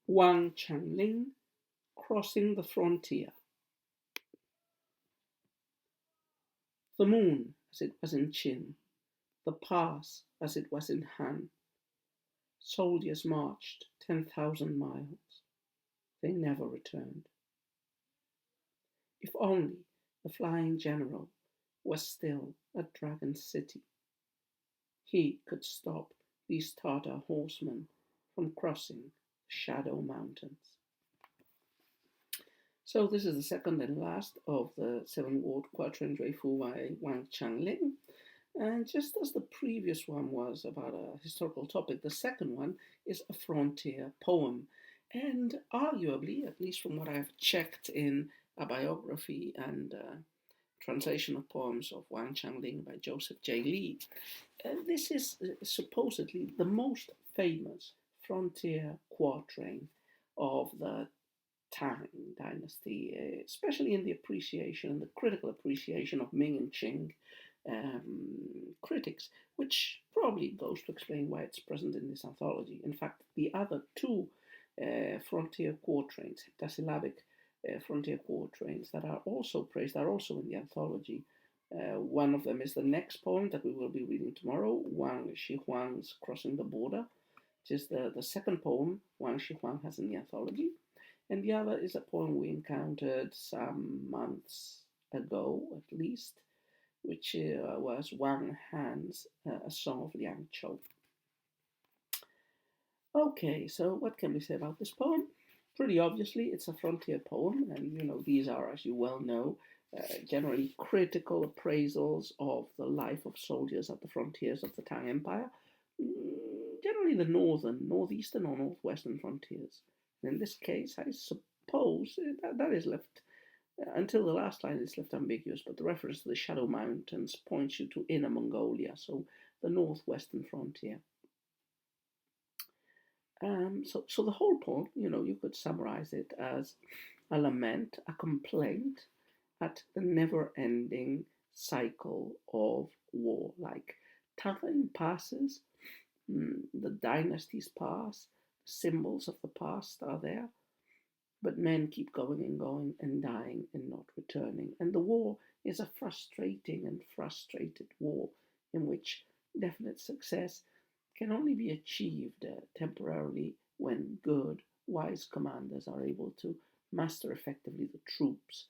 Wang Changling crossing the frontier. The moon as it was in Chin, the pass as it was in Han. Soldiers marched 10,000 miles. They never returned. If only the flying general was still at Dragon City. He could stop these Tartar horsemen from crossing the Shadow Mountains. So this is the second and last of the seven-word quatrain Fu by Wang Changling. And just as the previous one was about a historical topic, the second one is a frontier poem. And arguably, at least from what I've checked in a biography and translation of poems of Wang Changling by Joseph J. Lee, this is supposedly the most famous frontier quatrain of the Tang dynasty, especially in the appreciation and the critical appreciation of Ming and Qing critics, which probably goes to explain why it's present in this anthology. In fact, the other two frontier quatrains, heptasyllabic frontier quatrains that are also praised, are also in the anthology. One of them is the next poem that we will be reading tomorrow, Wang Shihuang's Crossing the Border, which is the second poem Wang Shihuang has in the anthology. And the other is a poem we encountered some months ago, at least, which was Wang Han's A Song of Liang Chou. Okay, so what can we say about this poem? Pretty obviously, it's a frontier poem, and these are, as you well know, generally critical appraisals of the life of soldiers at the frontiers of the Tang Empire, generally the northeastern or northwestern frontiers. In this case, I suppose that is left, until the last line is left ambiguous, but the reference to the Shadow Mountains points you to Inner Mongolia, so the northwestern frontier. So the whole poem, you could summarize it as a lament, a complaint at the never-ending cycle of war. Like time passes, the dynasties pass, the symbols of the past are there, but men keep going and dying and not returning. And the war is a frustrating and frustrated war in which definite success can only be achieved temporarily when good, wise commanders are able to master effectively the troops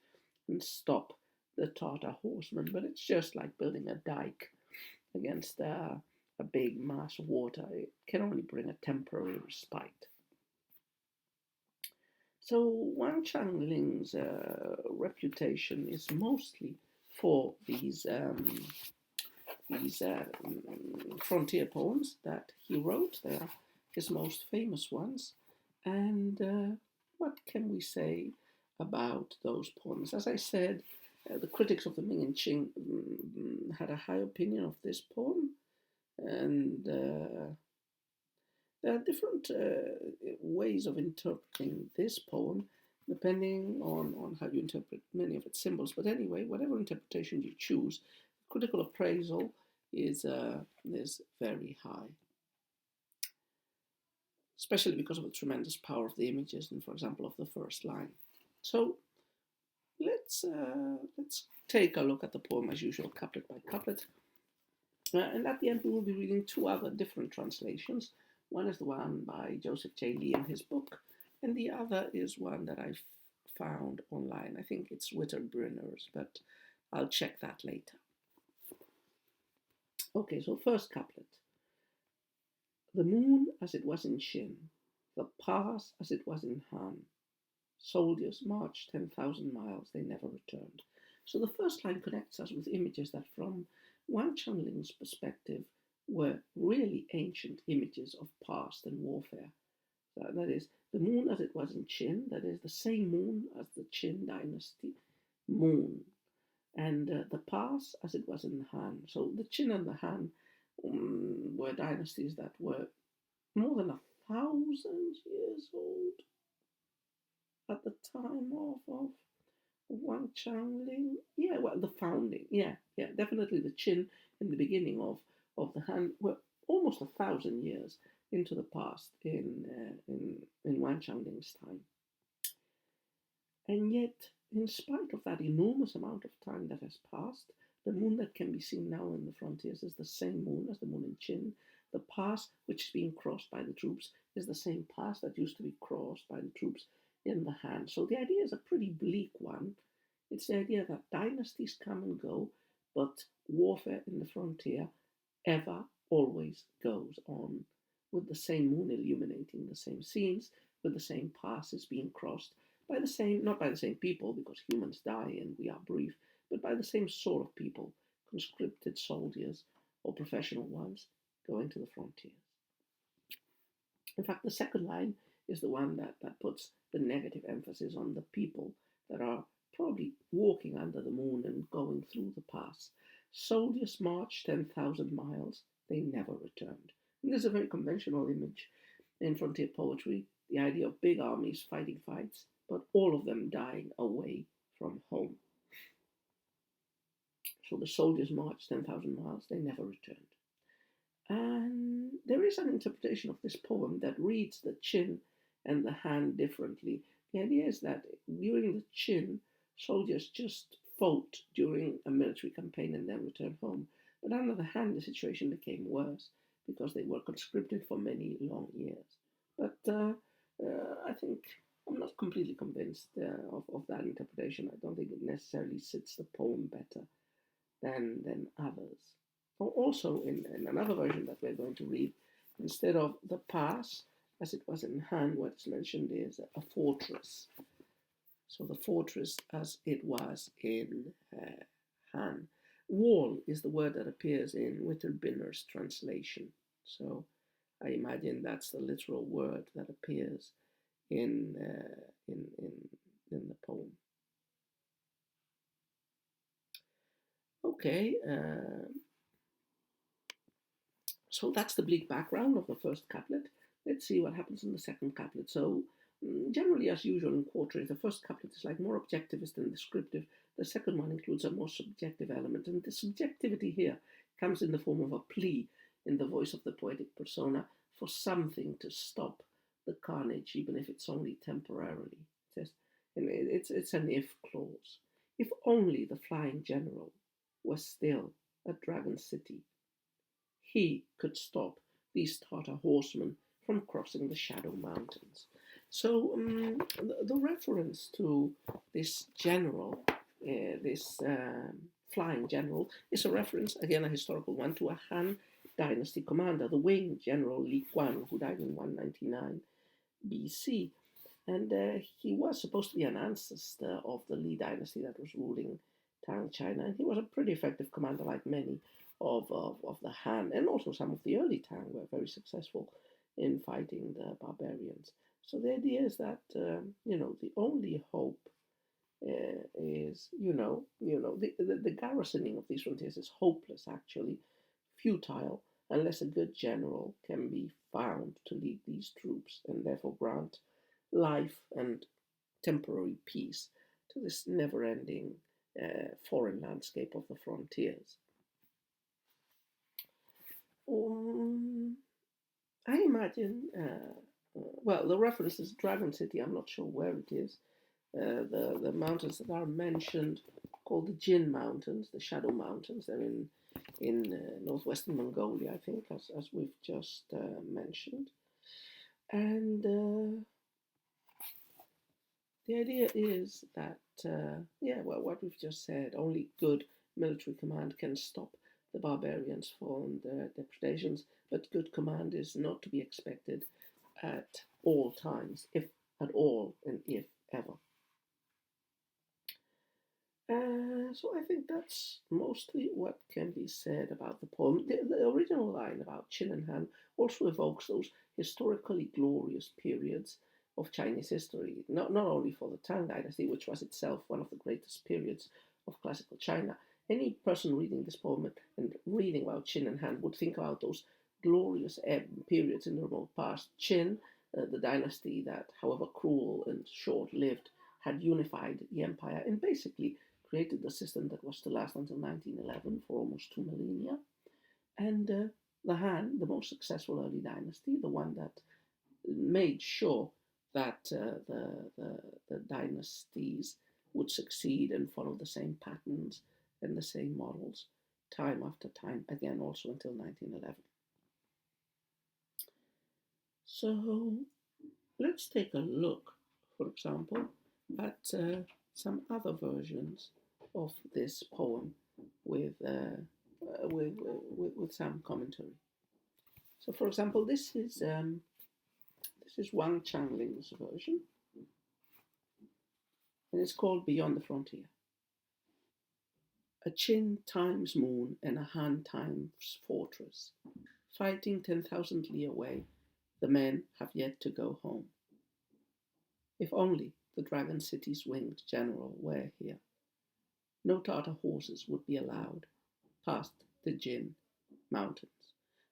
and stop the Tartar horsemen. But it's just like building a dike against a big mass of water. It can only bring a temporary respite. So Wang Changling's reputation is mostly for these frontier poems that he wrote. They are his most famous ones. And what can we say about those poems? As I said, the critics of the Ming and Qing had a high opinion of this poem, and there are different ways of interpreting this poem depending on how you interpret many of its symbols. But anyway, whatever interpretation you choose, critical appraisal is very high, especially because of the tremendous power of the images and, for example, of the first line. So let's take a look at the poem as usual, couplet by couplet. And at the end, we will be reading two other different translations. One is the one by Joseph J. Lee in his book, and the other is one that I found online. I think it's Witterbrenner's, but I'll check that later. Okay, so first couplet. The moon as it was in Shin, the pass as it was in Han. Soldiers marched 10,000 miles, they never returned. So the first line connects us with images that, from Wang Changling's perspective, were really ancient images of past and warfare. That is, the moon as it was in Qin, that is the same moon as the Qin dynasty moon, and the pass as it was in Han. So the Qin and the Han were dynasties that were more than 1,000 years old at the time of Wang Changling. Yeah, well, the founding. Yeah, definitely the Qin in the beginning of the Han were almost 1,000 years. into the past in Wang Changling's time. And yet, in spite of that enormous amount of time that has passed, the moon that can be seen now in the frontiers is the same moon as the moon in Chin. The pass which is being crossed by the troops is the same pass that used to be crossed by the troops in the Han. So the idea is a pretty bleak one. It's the idea that dynasties come and go, but warfare in the frontier ever, always goes on, with the same moon illuminating the same scenes, with the same passes being crossed by the same, not by the same people, because humans die and we are brief, but by the same sort of people, conscripted soldiers or professional ones going to the frontiers. In fact, the second line is the one that puts the negative emphasis on the people that are probably walking under the moon and going through the pass. Soldiers marched 10,000 miles, they never returned. And this is a very conventional image in frontier poetry, the idea of big armies fighting fights, but all of them dying away from home. So the soldiers marched 10,000 miles, they never returned. And there is an interpretation of this poem that reads the Qin and the Han differently. The idea is that during the Qin, soldiers just fought during a military campaign and then returned home. But under the Han, the situation became worse because they were conscripted for many long years. But I think I'm not completely convinced of that interpretation. I don't think it necessarily sits the poem better than others. Also, in another version that we're going to read, instead of the pass, as it was in Han, what is mentioned is a fortress. So the fortress as it was in Han. Wall is the word that appears in Witterbinner's translation. So I imagine that's the literal word that appears in the poem. Okay. So that's the bleak background of the first couplet. Let's see what happens in the second couplet. So generally, as usual in quatrains, the first couplet is like more objectivist and descriptive. The second one includes a more subjective element, and the subjectivity here comes in the form of a plea in the voice of the poetic persona for something to stop the carnage, even if it's only temporarily. It's an if clause. If only the flying general was still at Dragon City, he could stop these Tartar horsemen from crossing the Shadow Mountains. So the reference to this general, this flying general, is a reference, again a historical one, to a Han dynasty commander, the Wang general Li Guan, who died in 199 BC. And he was supposed to be an ancestor of the Li dynasty that was ruling Tang China. And he was a pretty effective commander, like many of the Han, and also some of the early Tang were very successful in fighting the barbarians. So the idea is that the only hope is the garrisoning of these frontiers is hopeless, actually futile, unless a good general can be found to lead these troops and therefore grant life and temporary peace to this never-ending foreign landscape of the frontiers. I imagine, the reference is Dragon City. I'm not sure where it is. The mountains that are mentioned, called the Jin Mountains, the Shadow Mountains, they're in northwestern Mongolia, I think, as we've just mentioned. And the idea is that, what we've just said, only good military command can stop the barbarians from their depredations, but good command is not to be expected at all times, if at all, and if ever. So I think that's mostly what can be said about the poem. The original line about Qin and Han also evokes those historically glorious periods of Chinese history, not only for the Tang Dynasty, which was itself one of the greatest periods of classical China. Any person reading this poem and reading about Qin and Han would think about those glorious periods in the remote past. Qin, the dynasty that, however cruel and short-lived, had unified the empire and basically created the system that was to last until 1911 for almost 2 millennia. And The Han, the most successful early dynasty, the one that made sure that the dynasties would succeed and follow the same patterns and the same models time after time, again, also until 1911. So let's take a look, for example, at some other versions of this poem with, with some commentary. So, for example, this is Wang Changling's version, and it's called Beyond the Frontier. A Chin times moon and a Han times fortress, fighting 10,000 li away, the men have yet to go home. If only the Dragon City's winged general were here, no Tartar horses would be allowed past the Jin mountains.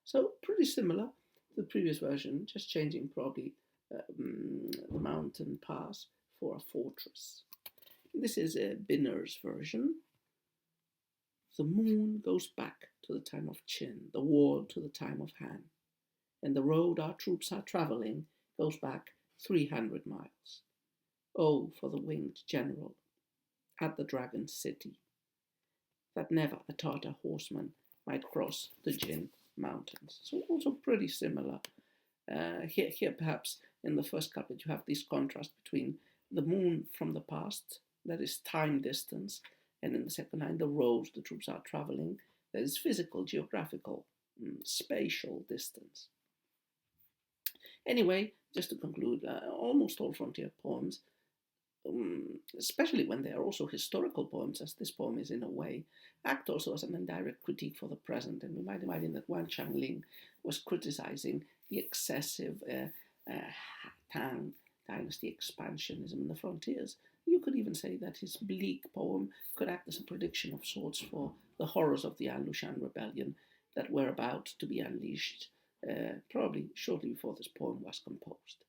So pretty similar to the previous version, just changing probably the mountain pass for a fortress. This is a Binner's version. The moon goes back to the time of Qin, the wall to the time of Han, and the road our troops are travelling goes back 300 miles. Oh, for the winged general at the Dragon City, that never a Tartar horseman might cross the Jin mountains. So also pretty similar. Here perhaps in the first couplet you have this contrast between the moon from the past, that is time distance, and in the second line, the roads the troops are traveling, that is physical, geographical, spatial distance. Anyway, just to conclude, almost all frontier poems, especially when they are also historical poems, as this poem is in a way, act also as an indirect critique for the present. And we might imagine that Wang Changling was criticizing the excessive Tang dynasty expansionism in the frontiers. You could even say that his bleak poem could act as a prediction of sorts for the horrors of the An Lushan rebellion that were about to be unleashed, probably shortly before this poem was composed.